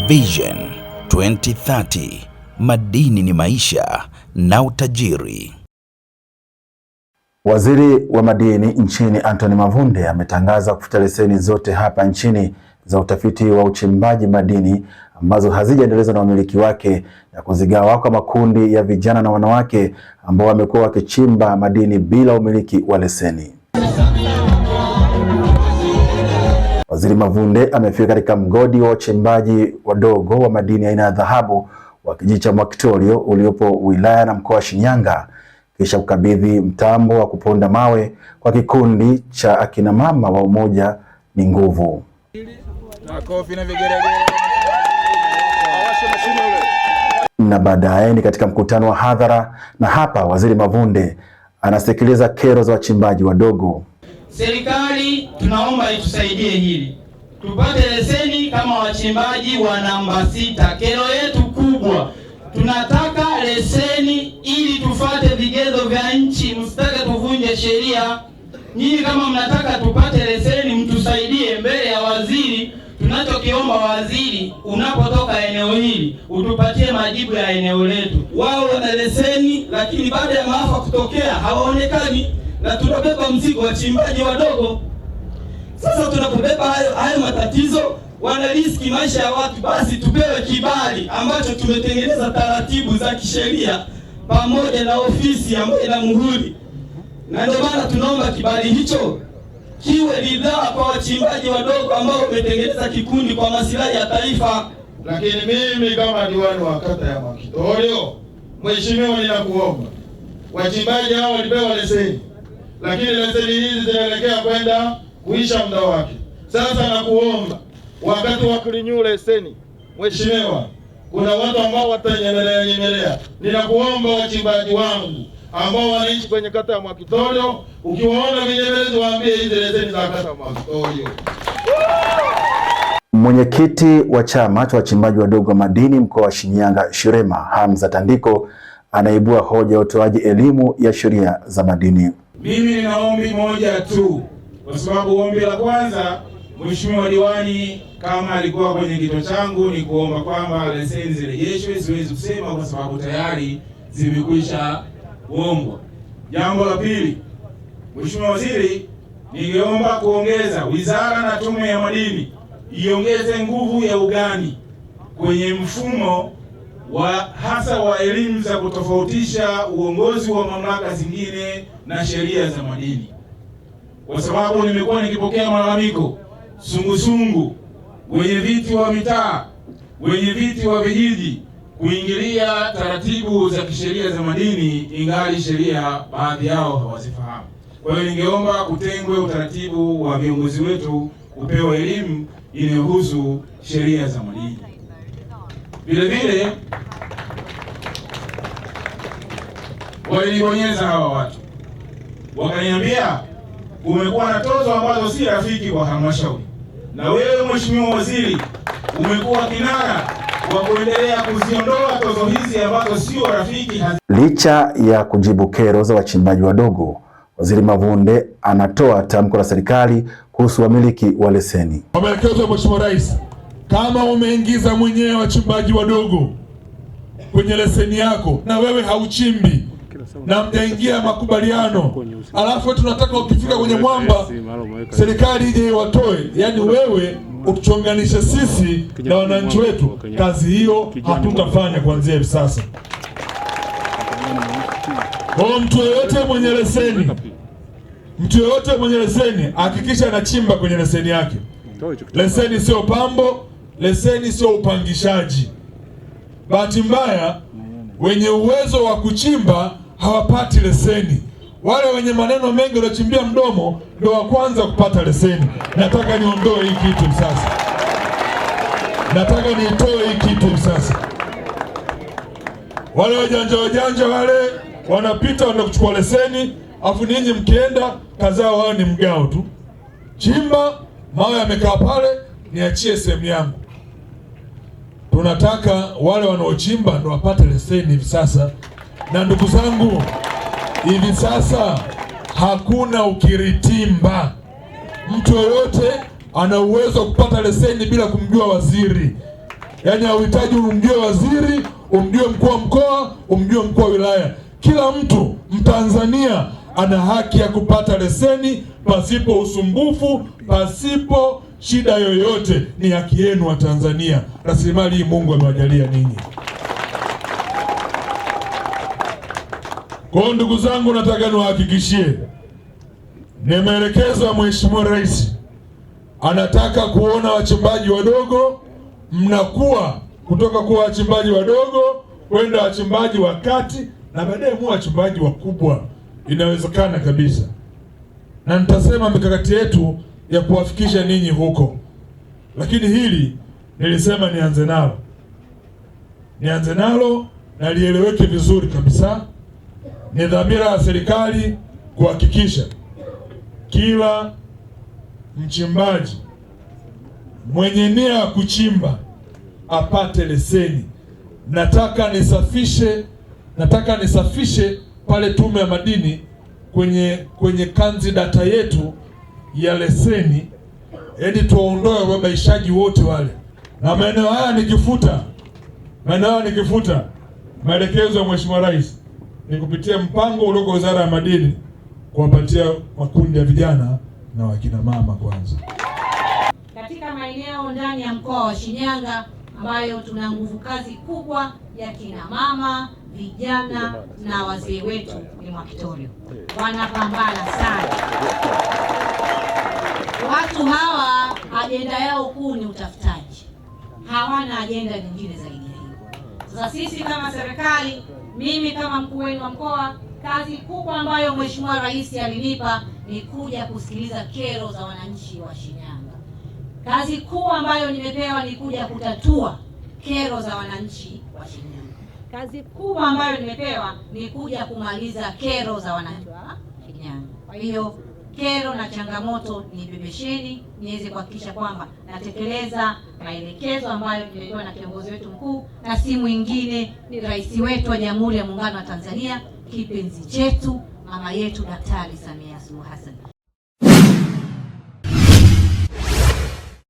Vision 2030, madini ni maisha na utajiri. Waziri wa madini nchini Anthony Mavunde ametangaza kufuta leseni zote hapa nchini za utafiti wa uchimbaji madini ambazo hazijaendelezwa na wamiliki wake na kuzigawa kwa makundi ya vijana na wanawake ambao wamekuwa wakichimba madini bila umiliki wa leseni. Waziri Mavunde amefika katika mgodi wa uchimbaji wadogo wa madini aina ya dhahabu wa kijiji cha Mwakitorio uliopo wilaya na mkoa wa Shinyanga, kisha kukabidhi mtambo wa kuponda mawe kwa kikundi cha akina mama wa Umoja ni Nguvu. Na baadaye ni katika mkutano wa hadhara, na hapa Waziri Mavunde anasikiliza kero za wachimbaji wadogo. Serikali tunaomba itusaidie hili, tupate leseni kama wachimbaji wa namba 6. Kero yetu kubwa, tunataka leseni ili tufate vigezo vya nchi, msitake tuvunje sheria. Nyinyi kama mnataka tupate leseni, mtusaidie mbele ya waziri. Tunachokiomba waziri, unapotoka eneo hili utupatie majibu ya eneo letu. Wao wana leseni lakini baada ya maafa kutokea hawaonekani, na tunabeba mzigo wachimbaji wadogo. Sasa tunapobeba hayo matatizo, wana riski maisha ya watu, basi tupewe kibali ambacho tumetengeneza taratibu za kisheria pamoja na ofisi ambayo ina muhuri. Na ndio maana tunaomba kibali hicho kiwe ridhaa kwa wachimbaji wadogo ambao wametengeneza kikundi kwa maslahi ya taifa. Lakini mimi kama diwani wa kata ya Mwakitorio, mheshimiwa, ninakuomba, wachimbaji hao walipewa leseni, lakini leseni hizi zinaelekea kwenda kuisha muda wake. Sasa nakuomba, wakati wa kurenew leseni, mheshimiwa, kuna watu ambao watanyemelea. Ninakuomba wachimbaji wangu ambao wanaishi kwenye kata ya Mwakitorio, ukiwaona vinyemelezi waambie hizi leseni za kata ya Mwakitorio. Mwenyekiti wa chama cha wachimbaji wadogo wa madini mkoa wa Shinyanga, Shirema Hamza Tandiko, anaibua hoja ya utoaji elimu ya sheria za madini. Mimi nina ombi moja tu, kwa sababu ombi la kwanza, mheshimiwa diwani kama alikuwa kwenye kituo changu, ni kuomba kwamba leseni zirejeshwe. Siwezi kusema kwa sababu tayari zimekwisha kuombwa. Jambo la pili, mheshimiwa waziri, ningeomba kuongeza wizara na tume ya madini iongeze nguvu ya ugani kwenye mfumo wa hasa wa elimu za kutofautisha uongozi wa mamlaka zingine na sheria za madini, kwa sababu nimekuwa nikipokea malalamiko sungusungu, wenye viti wa mitaa, wenye viti wa vijiji kuingilia taratibu za kisheria za madini, ingali sheria baadhi yao hawazifahamu. Kwa hiyo ningeomba kutengwe utaratibu wa viongozi wetu kupewa elimu inayohusu sheria za madini. Vile vile walibonyeza hawa watu, wakaniambia umekuwa na tozo ambazo si rafiki kwa halmashauri, na wewe mheshimiwa waziri umekuwa kinara wa kuendelea kuziondoa tozo hizi ambazo sio rafiki. Licha ya kujibu kero za wachimbaji wadogo, Waziri Mavunde anatoa tamko la serikali kuhusu wamiliki wa leseni. Maelekezo ya Mheshimiwa Rais, kama umeingiza mwenyewe wachimbaji wadogo kwenye leseni yako na wewe hauchimbi na mtaingia makubaliano, alafu tunataka ukifika kwenye mwamba serikali ije watoe, yani wewe utuchonganishe sisi na wananchi wetu, kazi hiyo hatutafanya kuanzia hivi sasa. Kwa mtu yeyote mwenye leseni hakikisha anachimba kwenye leseni yake. Leseni sio pambo, leseni sio upangishaji. Bahati mbaya wenye uwezo wa kuchimba hawapati leseni. Wale wenye maneno mengi waliochimbia mdomo ndio wa kwanza kupata leseni. Nataka niondoe hii kitu sasa. Nataka niitoe hii kitu sasa. Wale wajanja wale wanapita wanakuchukua leseni, afu ninyi mkienda kazao wao ni mgao tu. Chimba, mawe yamekaa pale, niachie sehemu yangu. Tunataka wale wanaochimba ndio wapate leseni hivi sasa. Na ndugu zangu, hivi sasa hakuna ukiritimba. Mtu yoyote ana uwezo wa kupata leseni bila kumjua waziri. Yaani hauhitaji umjue waziri, umjue mkuu wa mkoa, umjue mkuu wa wilaya. Kila mtu Mtanzania ana haki ya kupata leseni pasipo usumbufu, pasipo shida yoyote. Ni haki yenu wa Tanzania. Rasilimali hii Mungu amewajalia ninyi. Kwa ndugu zangu, nataka niwahakikishie, ni maelekezo ya Mheshimiwa Rais. Anataka kuona wachimbaji wadogo mnakuwa kutoka kuwa wachimbaji wadogo kwenda wachimbaji wa kati na baadaye muwe wachimbaji wakubwa. Inawezekana kabisa, na nitasema mikakati yetu ya kuwafikisha ninyi huko. Lakini hili nilisema nianze nalo na lieleweke vizuri kabisa. Ni dhamira ya serikali kuhakikisha kila mchimbaji mwenye nia ya kuchimba apate leseni. Nataka nisafishe pale Tume ya Madini kwenye kanzi data yetu ya leseni, ili tuwaondoe wababaishaji wote wale. Na maeneo haya nikifuta maelekezo ya Mheshimiwa Rais ni kupitia mpango ulioko Wizara ya Madini kuwapatia makundi ya vijana na wakina mama kwanza. Katika maeneo ndani ya mkoa wa Shinyanga ambayo tuna nguvu kazi kubwa ya kina mama, vijana na wazee wetu ni Mwakitorio. Wanapambana sana. Watu hawa ajenda yao kuu ni utafutaji. Hawana ajenda nyingine zaidi ya hiyo. Sasa sisi kama serikali, mimi kama mkuu wenu wa mkoa, kazi kubwa ambayo Mheshimiwa Rais alinipa ni kuja kusikiliza kero za wananchi wa Shinyanga. Kazi kubwa ambayo nimepewa ni kuja kutatua kero za wananchi wa Shinyanga. Kazi kubwa ambayo nimepewa ni kuja kumaliza kero za wananchi wa Shinyanga. Kwa hiyo kero na changamoto ni bebesheni, niweze kuhakikisha kwamba natekeleza maelekezo ambayo nimepewa na kiongozi wetu mkuu, na si mwingine ni rais wetu wa Jamhuri ya Muungano wa Tanzania, kipenzi chetu, mama yetu Daktari Samia Suluhu Hassan.